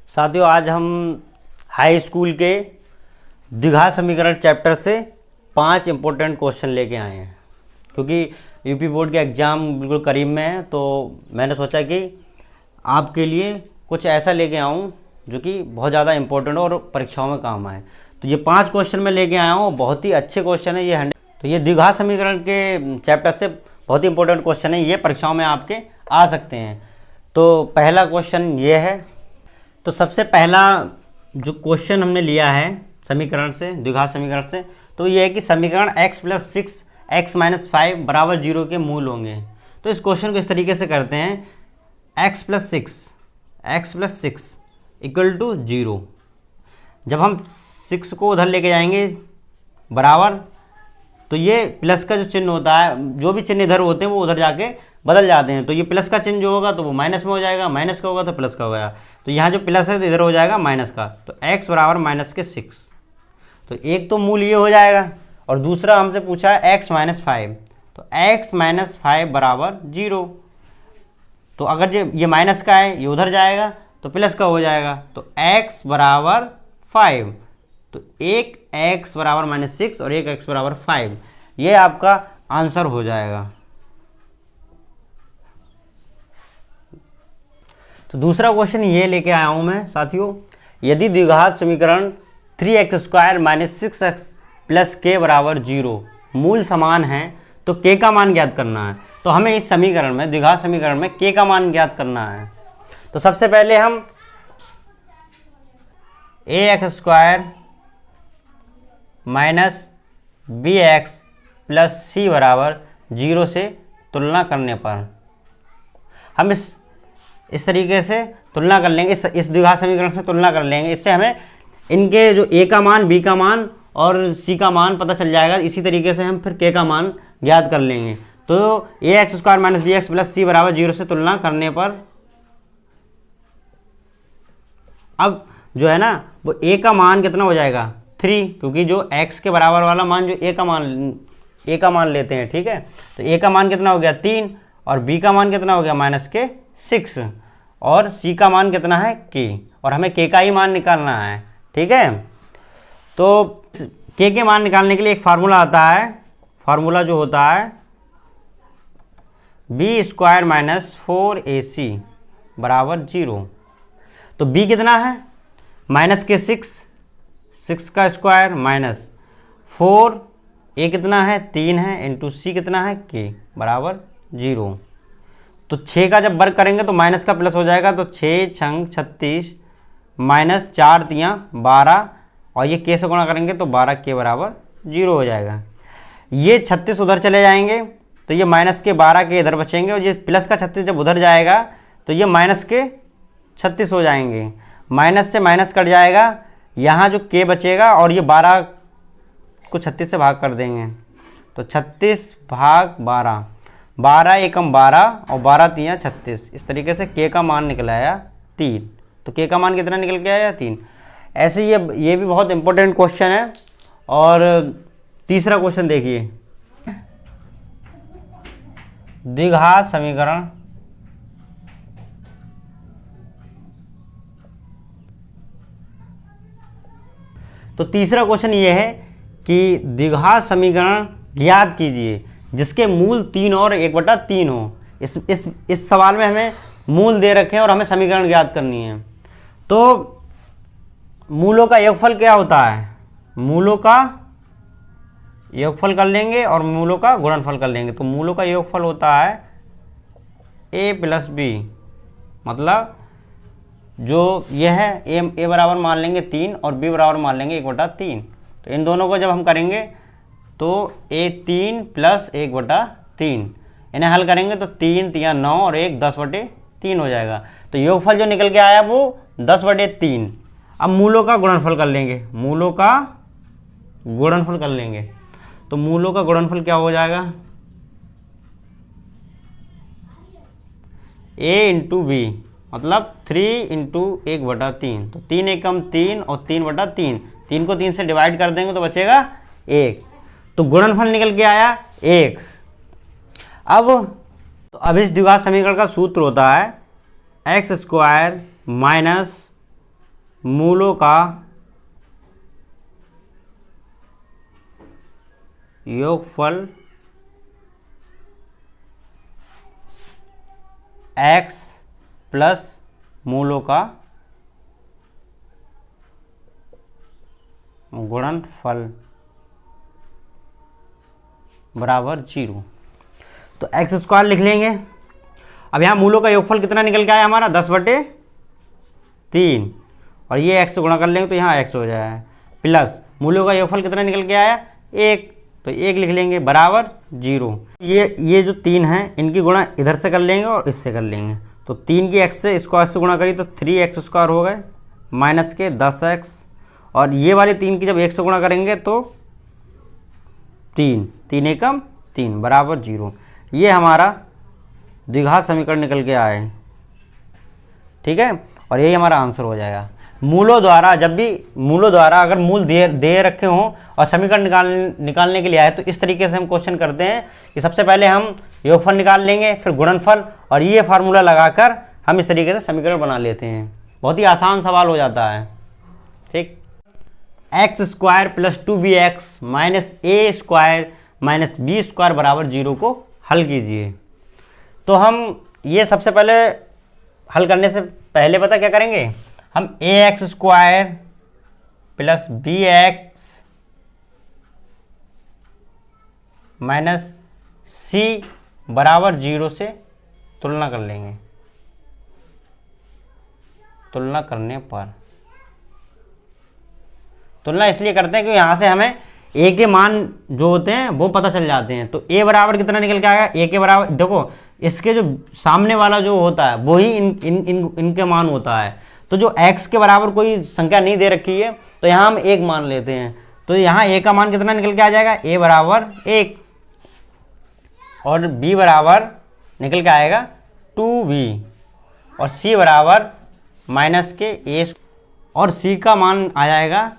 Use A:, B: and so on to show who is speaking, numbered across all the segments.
A: साथियों, आज हम हाई स्कूल के द्विघात समीकरण चैप्टर से 5 इम्पोर्टेंट क्वेश्चन लेके आए हैं। क्योंकि यूपी बोर्ड के एग्ज़ाम बिल्कुल करीब में है, तो मैंने सोचा कि आपके लिए कुछ ऐसा लेके आऊँ जो कि बहुत ज़्यादा इम्पोर्टेंट हो और परीक्षाओं में काम आए। तो ये 5 क्वेश्चन मैं लेके आया हूँ, बहुत ही अच्छे क्वेश्चन है ये। तो ये द्विघात समीकरण के चैप्टर से बहुत ही इंपॉर्टेंट क्वेश्चन है, ये परीक्षाओं में आपके आ सकते हैं। तो पहला क्वेश्चन ये है। तो सबसे पहला जो क्वेश्चन हमने लिया है समीकरण से, द्विघात समीकरण से, तो ये है कि समीकरण x + 6 x - 5 = 0 के मूल होंगे। तो इस क्वेश्चन को इस तरीके से करते हैं, x + 6 = 0। जब हम 6 को उधर लेके जाएंगे बराबर, तो ये प्लस का जो चिन्ह होता है, जो भी चिन्ह इधर होते हैं वो उधर जाके बदल जाते हैं। तो ये प्लस का चिन्ह जो होगा तो वो माइनस में हो जाएगा, माइनस का होगा तो प्लस का होगा। तो यहाँ जो प्लस है तो इधर हो जाएगा माइनस का। तो x = -6। तो एक तो मूल ये हो जाएगा, और दूसरा हमसे पूछा है x - 5। तो x - 5 = 0। तो अगर ये माइनस का है, ये उधर जाएगा तो प्लस का हो जाएगा। तो x = 5। तो एक x = -6 और एक x = 5, ये आपका आंसर हो जाएगा। तो दूसरा क्वेश्चन ये लेके आया हूं मैं साथियों, यदि द्विघात समीकरण 3x² - 6x + k = 0 मूल समान है तो k का मान ज्ञात करना है। तो हमें इस समीकरण में, द्विघात समीकरण में k का मान ज्ञात करना है। तो सबसे पहले हम ax² - bx + c = 0 से तुलना करने पर हम इस तरीके से तुलना कर लेंगे, इस द्विघात समीकरण से तुलना कर लेंगे। इससे हमें इनके जो a का मान, b का मान और c का मान पता चल जाएगा। इसी तरीके से हम फिर k का मान ज्ञात कर लेंगे। तो ax² - bx + c = 0 से तुलना करने पर अब जो है ना, वो a का मान कितना हो जाएगा 3, क्योंकि जो x के बराबर वाला मान जो a का मान लेते हैं, ठीक है। तो a का मान कितना हो गया 3, और b का मान कितना हो गया -6, और c का मान कितना है k, और हमें k का ही मान निकालना है, ठीक है। तो k के मान निकालने के लिए एक फार्मूला आता है, फार्मूला जो होता है b² - 4ac = 0। तो b कितना है -6 का स्क्वायर माइनस 4, a कितना है 3 है, इंटू c कितना है k = 0। तो 6 का जब वर्ग करेंगे तो माइनस का प्लस हो जाएगा। तो 6 छंग 36 माइनस 4 तियाँ 12, और ये k से गुणा करेंगे तो 12 k = 0 हो जाएगा। ये 36 उधर चले जाएंगे तो ये माइनस के 12 के इधर बचेंगे, और ये प्लस का 36 जब उधर जाएगा तो ये माइनस के 36 हो जाएंगे। माइनस से माइनस कट जाएगा, यहाँ जो k बचेगा, और ये 12 को 36 से भाग कर देंगे तो 36 भाग 12, 12 एकम 12 और 12 तियाँ 36। इस तरीके से k का मान निकल आया 3। तो k का मान कितना निकल के आया 3। ऐसे ये भी बहुत इंपॉर्टेंट क्वेश्चन है। और तीसरा क्वेश्चन देखिए, द्विघात समीकरण तो तीसरा क्वेश्चन ये है कि द्विघात समीकरण ज्ञात कीजिए जिसके मूल 3 और 1/3 हो। इस सवाल में हमें मूल दे रखे हैं और हमें समीकरण ज्ञात करनी है। तो मूलों का योगफल क्या होता है, मूलों का योगफल कर लेंगे और मूलों का गुणनफल कर लेंगे। तो मूलों का योगफल होता है a + b, मतलब जो ये है a बराबर मान लेंगे 3 और b बराबर मान लेंगे 1/3। तो इन दोनों को जब हम करेंगे तो a3 + 1/3, इन्हें हल करेंगे तो 3 तियाँ 9 और 1 10/3 हो जाएगा। तो योगफल जो निकल के आया वो 10/3। अब मूलों का गुणनफल कर लेंगे, मूलों का गुणनफल कर लेंगे। तो मूलों का गुणनफल क्या हो जाएगा, a × b, मतलब 3 × 1/3। तो 3 एकम 3 और 3/3, 3 को 3 से डिवाइड कर देंगे तो बचेगा 1। तो गुणनफल निकल के आया 1। अब इस द्विघात समीकरण का सूत्र होता है x² - मूलों का योगफल x प्लस मूलों का गुणनफल बराबर 0। तो एक्स स्क्वायर लिख लेंगे। अब यहाँ मूलों का योगफल कितना निकल के आया हमारा 10/3 और ये x से गुणा कर लेंगे तो यहाँ x हो जाएगा, प्लस मूलों का योगफल कितना निकल के आया 1, तो 1 लिख लेंगे बराबर 0। ये जो 3 हैं इनकी गुणा इधर से कर लेंगे और इससे कर लेंगे, तो 3 की x से स्क्वायर से गुणा करी तो 3x स्क्वायर हो गए माइनस के 10x, और ये वाले 3 की जब 1 से गुणा करेंगे तो 3 एकम 3 बराबर 0। ये हमारा द्विघात समीकरण निकल के आए, ठीक है, और यही हमारा आंसर हो जाएगा। मूलों द्वारा जब भी मूलों द्वारा अगर मूल दे रखे हों और समीकरण निकालने के लिए आए तो इस तरीके से हम क्वेश्चन करते हैं कि सबसे पहले हम योगफल निकाल लेंगे, फिर गुणनफल, और ये फार्मूला लगाकर हम इस तरीके से समीकरण बना लेते हैं। बहुत ही आसान सवाल हो जाता है, ठीक। X square plus 2bx minus A square minus B square बराबर 0 को हल कीजिए। तो हम ये सबसे पहले हल करने से पहले पता क्या करेंगे, हम ax square plus bx minus c बराबर 0 से तुलना कर लेंगे। तुलना करने पर तुलना इसलिए करते हैं कि यहाँ से हमें a के मान जो होते हैं वो पता चल जाते हैं। तो a बराबर कितना निकल के आएगा, a के बराबर, देखो इसके जो सामने वाला जो होता है वही इनके मान होता है। तो जो x के बराबर कोई संख्या नहीं दे रखी है तो यहाँ हम 1 मान लेते हैं, तो यहाँ a का मान कितना निकल के आ जाएगा, a बराबर 1, और b बराबर निकल के आएगा 2b, और c बराबर माइनस के a, और c का मान आ जाएगा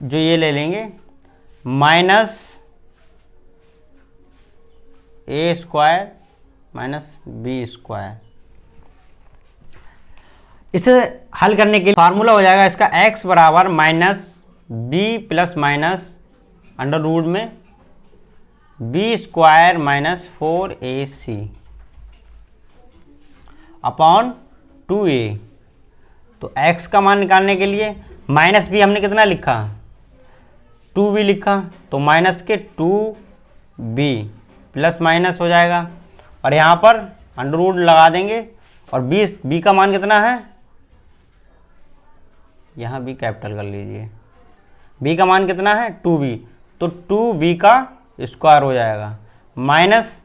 A: जो ये ले लेंगे minus A square minus B square. इसे हल करने के लिए फार्मूला हो जाएगा इसका x बराबर minus B plus minus under root में B square minus 4ac upon 2a। तो x का मान निकालने के लिए माइनस बी हमने कितना लिखा, 2b लिखा, तो माइनस के 2b प्लस माइनस हो जाएगा, और यहाँ पर अंडर रूट लगा देंगे, और b का मान कितना है, यहाँ b कैपिटल कर लीजिए, b का मान कितना है 2b, तो 2b का स्क्वायर हो जाएगा माइनस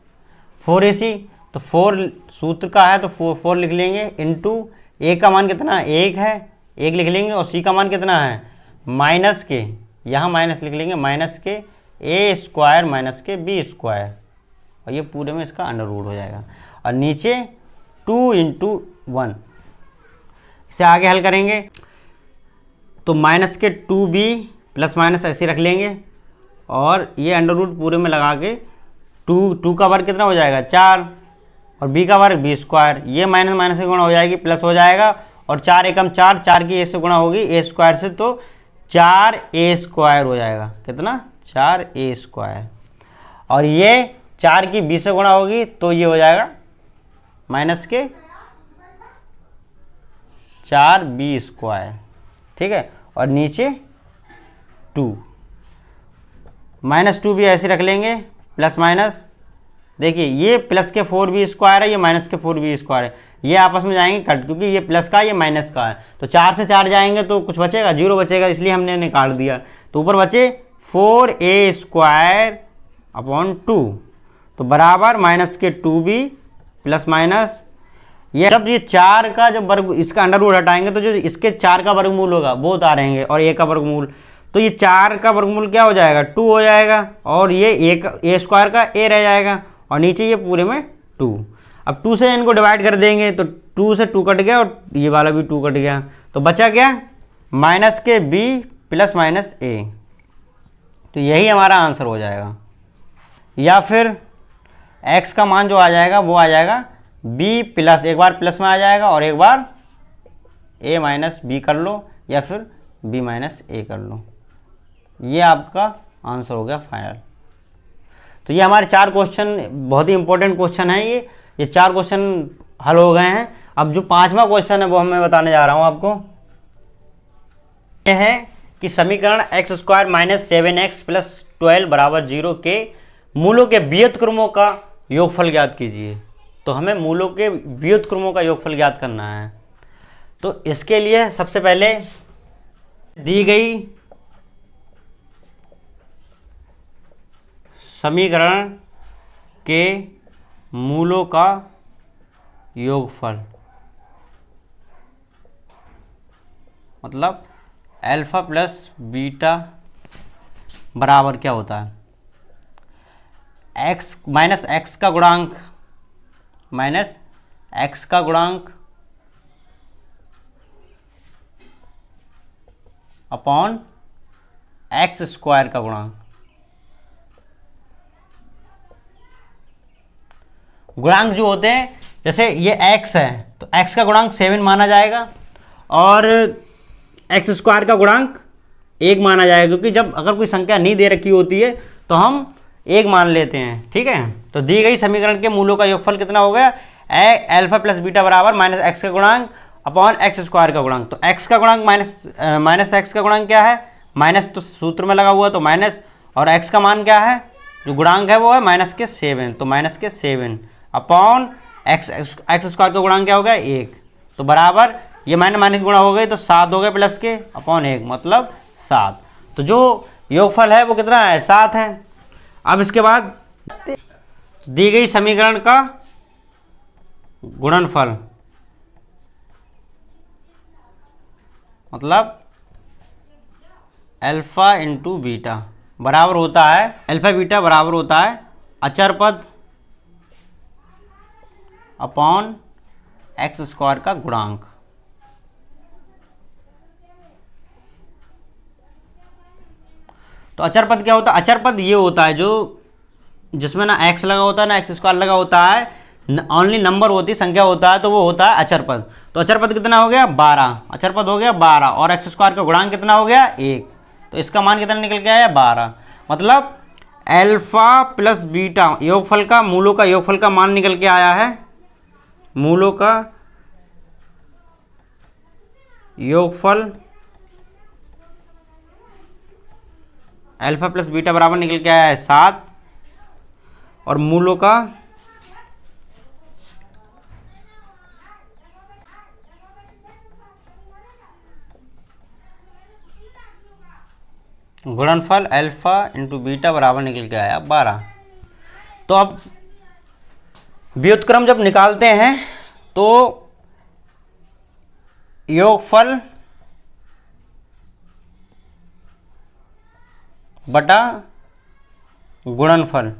A: 4ac, तो 4 सूत्र का है तो 4 लिख लेंगे, इंटू a का मान कितना 1 है, 1 लिख लेंगे, और c का मान कितना है माइनस के, यहाँ माइनस लिख लेंगे, माइनस के a स्क्वायर माइनस के b स्क्वायर, और ये पूरे में इसका अंडर रूट हो जाएगा, और नीचे 2 इंटू 1। इसे आगे हल करेंगे तो माइनस के 2b प्लस माइनस ऐसे रख लेंगे, और ये अंडर रूट पूरे में लगा के 2 का वर्ग कितना हो जाएगा 4, और b का वर्ग b स्क्वायर, ये माइनस माइनस से गुणा हो जाएगी प्लस हो जाएगा, और 4 एकम 4, 4 की a से गुणा होगी a स्क्वायर से, तो 4a स्क्वायर हो जाएगा, कितना 4a स्क्वायर, और ये 4 की b से गुणा होगी तो ये हो जाएगा माइनस के 4b स्क्वायर, ठीक है, और नीचे 2 माइनस 2b ऐसे रख लेंगे, प्लस माइनस, देखिए ये प्लस के 4b स्क्वायर है, ये माइनस के 4b स्क्वायर है, ये आपस में जाएंगे कट, क्योंकि ये प्लस का ये माइनस का है, तो 4 से 4 जाएंगे तो कुछ बचेगा, 0 बचेगा, इसलिए हमने निकाल दिया, तो ऊपर बचे 4a स्क्वायर अपॉन 2, तो बराबर माइनस के 2b प्लस माइनस, ये जब ये 4 का जब वर्ग इसका अंडर रूट हटाएंगे तो जो इसके 4 का वर्गमूल होगा वो उतारेंगे, और a का वर्गमूल, तो ये 4 का वर्गमूल क्या हो जाएगा 2 हो जाएगा, और ये a स्क्वायर का a रह जाएगा, और नीचे ये पूरे में 2। अब 2 से इनको डिवाइड कर देंगे तो 2 से 2 कट गया, और ये वाला भी 2 कट गया, तो बचा क्या माइनस के b प्लस माइनस a, तो यही हमारा आंसर हो जाएगा। या फिर x का मान जो आ जाएगा वो आ जाएगा b प्लस, एक बार प्लस में आ जाएगा और एक बार a माइनस b कर लो, या फिर b माइनस ए कर लो। ये आपका आंसर हो गया फाइनल। तो ये हमारे 4 क्वेश्चन बहुत ही इंपॉर्टेंट क्वेश्चन है। ये 4 क्वेश्चन हल हो गए हैं। अब जो 5वां क्वेश्चन है वो मैं बताने जा रहा हूँ आपको। ये है कि समीकरण x square minus 7x plus 12 बराबर 0 के मूलों के व्युत्क्रमों का योगफल ज्ञात कीजिए। तो हमें मूलों के व्युत्क्रमों का योगफल ज्ञात करना है। तो इसके लिए सबसे पहले दी गई समीकरण के मूलों का योगफल, मतलब अल्फा प्लस बीटा बराबर क्या होता है, एक्स माइनस एक्स का गुणांक माइनस एक्स का गुणांक अपॉन एक्स स्क्वायर का गुणांक। गुणांक जो होते हैं, जैसे ये x है तो x का गुणांक 7 माना जाएगा और एक्स स्क्वायर का गुणांक 1 माना जाएगा, क्योंकि जब अगर कोई संख्या नहीं दे रखी होती है तो हम 1 मान लेते हैं। ठीक है, तो दी गई समीकरण के मूलों का योगफल कितना हो गया, अल्फा प्लस बीटा बराबर माइनस एक्स का गुणांक अपॉन एक्स स्क्वायर का गुणांक। तो एक्स का गुणांक माइनस एक्स का गुणांक क्या है, माइनस तो सूत्र में लगा हुआ तो माइनस, और एक्स का मान क्या है, जो गुणांक है वो है माइनस के 7, तो माइनस के 7 अपॉन एक्स स्क्वायर का गुणांक क्या हो गया 1, तो बराबर ये माइनस माइनस गुणा हो गई तो 7 हो गए प्लस के अपॉन 1 मतलब 7। तो जो योगफल है वो कितना है, 7 है। अब इसके बाद दी गई समीकरण का गुणनफल, मतलब अल्फा इंटू बीटा बराबर होता है, अल्फा बीटा बराबर होता है अचर पद अपॉन एक्स स्क्वायर का गुणांक। तो अचर पद क्या होता है, अचर पद ये होता है जो जिसमें ना एक्स लगा होता है ना एक्स स्क्वायर लगा होता है, ओनली नंबर होती संख्या होता है, तो वो होता है अचर पद। तो अचर पद कितना हो गया 12, अचर पद हो गया 12 और एक्स स्क्वायर का गुणांक कितना हो गया 1, तो इसका मान कितना निकल के आया 12। मतलब अल्फा प्लस बीटा योगफल का मूलों का योगफल का मान निकल के आया है, मूलों का योगफल अल्फा प्लस बीटा बराबर निकल के आया है 7 और मूलों का गुणनफल अल्फा इंटू बीटा बराबर निकल के आया 12। तो अब व्युत्क्रम जब निकालते हैं तो योगफल बटा गुणनफल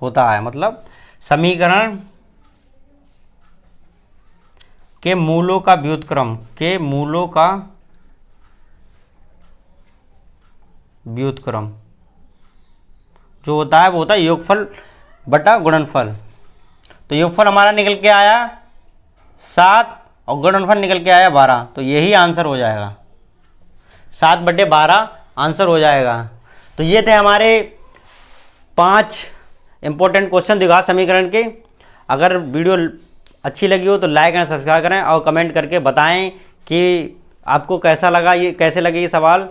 A: होता है, मतलब समीकरण के मूलों का व्युत्क्रम के मूलों का व्युत्क्रम जो होता है वो होता है योगफल बटा गुणनफल। तो योगफल हमारा निकल के आया 7 और गुणनफल निकल के आया 12, तो यही आंसर हो जाएगा, 7/12 आंसर हो जाएगा। तो ये थे हमारे 5 इंपॉर्टेंट क्वेश्चन द्विघात समीकरण के। अगर वीडियो अच्छी लगी हो तो लाइक एंड सब्सक्राइब करें और कमेंट करके बताएं कि आपको कैसा लगा, ये कैसे लगे ये सवाल।